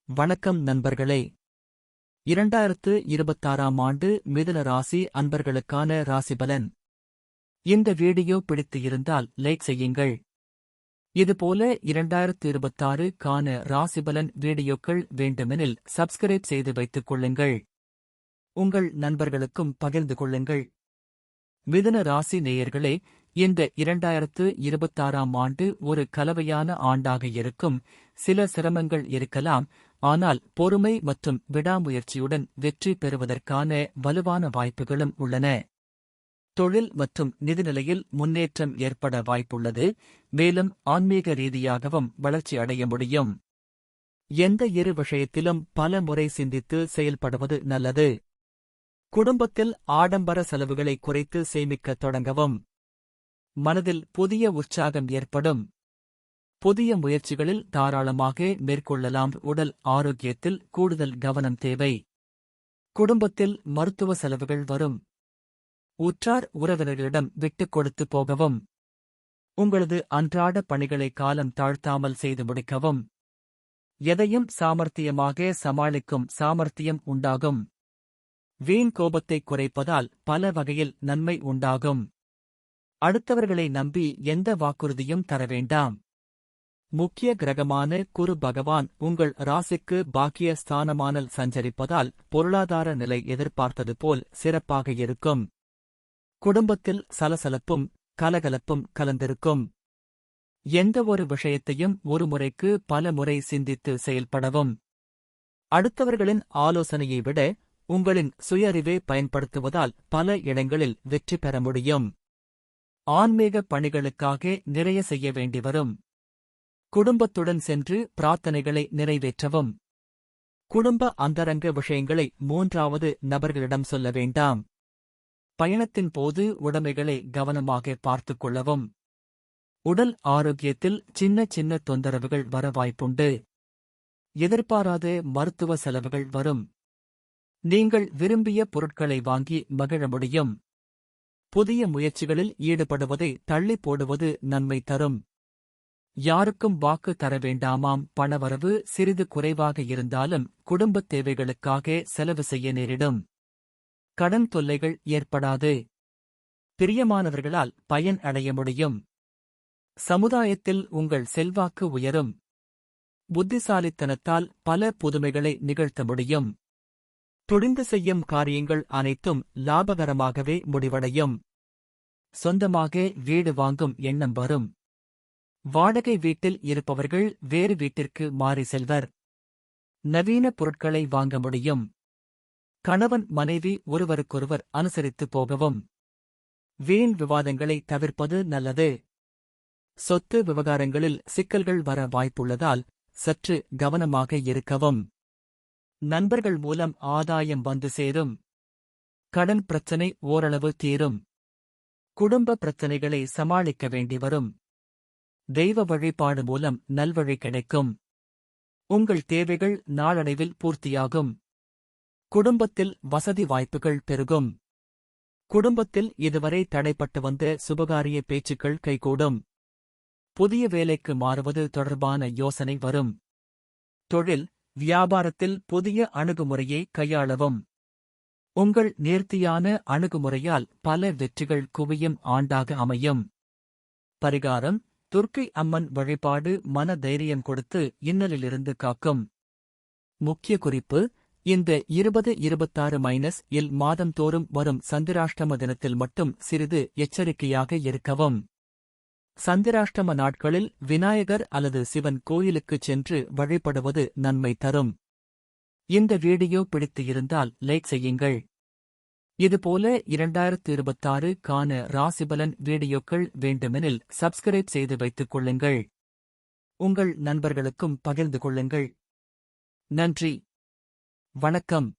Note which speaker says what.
Speaker 1: வணக்கம் நண்பர்களே. 2026ஆம் ஆண்டு மிதுன ராசி அன்பர்களுக்கான ராசிபலன். இந்த வீடியோ பிடித்து இருந்தால் லைக் செய்யுங்கள். இதுபோல 2026க்கான ராசிபலன் வீடியோக்கள் வேண்டுமெனில் சப்ஸ்கிரைப் செய்து வைத்துக் கொள்ளுங்கள். உங்கள் நண்பர்களுக்கும் பகிர்ந்து கொள்ளுங்கள். மிதுன ராசி நேயர்களே, இந்த 2026ஆம் ஆண்டு ஒரு கலவையான ஆண்டாக இருக்கும். சில சிரமங்கள் இருக்கலாம், ஆனால் பொறுமை மற்றும் விடாமுயற்சியுடன் வெற்றி பெறுவதற்கான வலுவான வாய்ப்புகளும் உள்ளன. தொழில் மற்றும் நிதிநிலையில் முன்னேற்றம் ஏற்பட வாய்ப்புள்ளது, மேலும் ஆன்மீக ரீதியாகவும் வளர்ச்சி அடைய முடியும். எந்த இரு விஷயத்திலும் பல முறை சிந்தித்து செயல்படுவது நல்லது. குடும்பத்தில் ஆடம்பர செலவுகளை குறைத்து சேமிக்கத் தொடங்கவும். மனதில் புதிய உற்சாகம் ஏற்படும். புதிய முயற்சிகளில் தாராளமாக மேற்கொள்ளலாம். உடல் ஆரோக்கியத்தில் கூடுதல் கவனம் தேவை. குடும்பத்தில் மருத்துவ செலவுகள் வரும். உற்றார் உறவினர்களிடம் விட்டுக் கொடுத்து போகவும். உங்களது அன்றாட பணிகளை காலம் தாழ்த்தாமல் செய்து முடிக்கவும். எதையும் சாமர்த்தியமாக சமாளிக்கும் சாமர்த்தியம் உண்டாகும். வீண் கோபத்தை குறைப்பதால் பல வகையில் நன்மை உண்டாகும். அடுத்தவர்களை நம்பி எந்த வாக்குறுதியும் தர வேண்டாம். முக்கிய கிரகமான குரு பகவான் உங்கள் ராசிக்கு பாக்கிய ஸ்தானமானல் சஞ்சரிப்பதால் பொருளாதார நிலை எதிர்பார்த்தது போல் சிறப்பாக இருக்கும். குடும்பத்தில் சலசலப்பும் கலகலப்பும் கலந்திருக்கும். எந்த ஒரு விஷயத்தையும் ஒரு முறைக்கு பல முறை சிந்தித்து செயல்படவும். அடுத்தவர்களின் ஆலோசனையை விட உங்களின் சுய அறிவை பயன்படுத்துவதால் பல இடங்களில் வெற்றி பெற முடியும். ஆன்மீக பணிகளுக்காக நிறைய செய்ய வேண்டி வரும். குடும்பத்துடன் சென்று பிரார்த்தனைகளை நிறைவேற்றவும். குடும்ப அந்தரங்க விஷயங்களை மூன்றாவது நபர்களிடம் சொல்ல வேண்டாம். பயணத்தின் போது உடைமைகளை கவனமாக பார்த்துக் கொள்ளவும். உடல் ஆரோக்கியத்தில் சின்ன சின்ன தொந்தரவுகள் வர வாய்ப்புண்டு. எதிர்பாராத மருத்துவ செலவுகள் வரும். நீங்கள் விரும்பிய பொருட்களை வாங்கி மகிழ முடியும். புதிய முயற்சிகளில் ஈடுபடுவதை தள்ளி போடுவது நன்மை தரும். யாருக்கும் வாக்கு தர வேண்டாமாம். பணவரவு சிறிது குறைவாக இருந்தாலும் குடும்பத் தேவைகளுக்காக செலவு செய்ய நேரிடும். கடன் தொல்லைகள் ஏற்படாது. பிரியமானவர்களால் பயன் அடைய முடியும். சமுதாயத்தில் உங்கள் செல்வாக்கு உயரும். புத்திசாலித்தனத்தால் பல புதுமைகளை நிகழ்த்த முடியும். துணிந்து செய்யும் காரியங்கள் அனைத்தும் லாபகரமாகவே முடிவடையும். சொந்தமாக வீடு வாங்கும் எண்ணம் வரும். வாடகை வீட்டில் இருப்பவர்கள் வேறு வீட்டிற்கு மாறி செல்வர். நவீன பொருட்களை வாங்க முடியும். கணவன் மனைவி ஒருவருக்கொருவர் அனுசரித்து போகவும். வீண் விவாதங்களை தவிர்ப்பது நல்லது. சொத்து விவகாரங்களில் சிக்கல்கள் வர வாய்ப்புள்ளதால் சற்று கவனமாக இருக்கவும். நண்பர்கள் மூலம் ஆதாயம் வந்து சேரும். கடன் பிரச்சனை ஓரளவு தீரும். குடும்ப பிரச்சனைகளை சமாளிக்க வேண்டி வரும். தெய்வ வழிபாடு மூலம் நல்வழி கிடைக்கும். உங்கள் தேவைகள் நாளடைவில் பூர்த்தியாகும். குடும்பத்தில் வசதி வாய்ப்புகள் பெருகும். குடும்பத்தில் இதுவரை தடைப்பட்டு வந்த சுபகாரிய பேச்சுக்கள் கைகூடும். புதிய வேலைக்கு மாறுவது தொடர்பான யோசனை வரும். தொழில் வியாபாரத்தில் புதிய அணுகுமுறையை கையாளவும். உங்கள் நேர்த்தியான அணுகுமுறையால் பல வெற்றிகள் குவியும் ஆண்டாக அமையும். பரிகாரம்: துர்க்கை அம்மன் வழிபாடு மன தைரியம் கொடுத்து இன்னலிலிருந்து காக்கும். முக்கிய குறிப்பு: இந்த 2026-இல் மாதந்தோறும் வரும் சந்திராஷ்டம தினத்தில் மட்டும் சிறிது எச்சரிக்கையாக இருக்கவும். சந்திராஷ்டம நாட்களில் விநாயகர் அல்லது சிவன் கோயிலுக்குச் சென்று வழிபடுவது நன்மை தரும். இந்த வீடியோ பிடித்து இருந்தால் லைக் செய்யுங்கள். இதுபோல 2026க்கான ராசிபலன் வீடியோக்கள் வேண்டுமெனில் சப்ஸ்கிரைப் செய்து வைத்துக் கொள்ளுங்கள். உங்கள் நண்பர்களுக்கும் பகிர்ந்து கொள்ளுங்கள். நன்றி. வணக்கம்.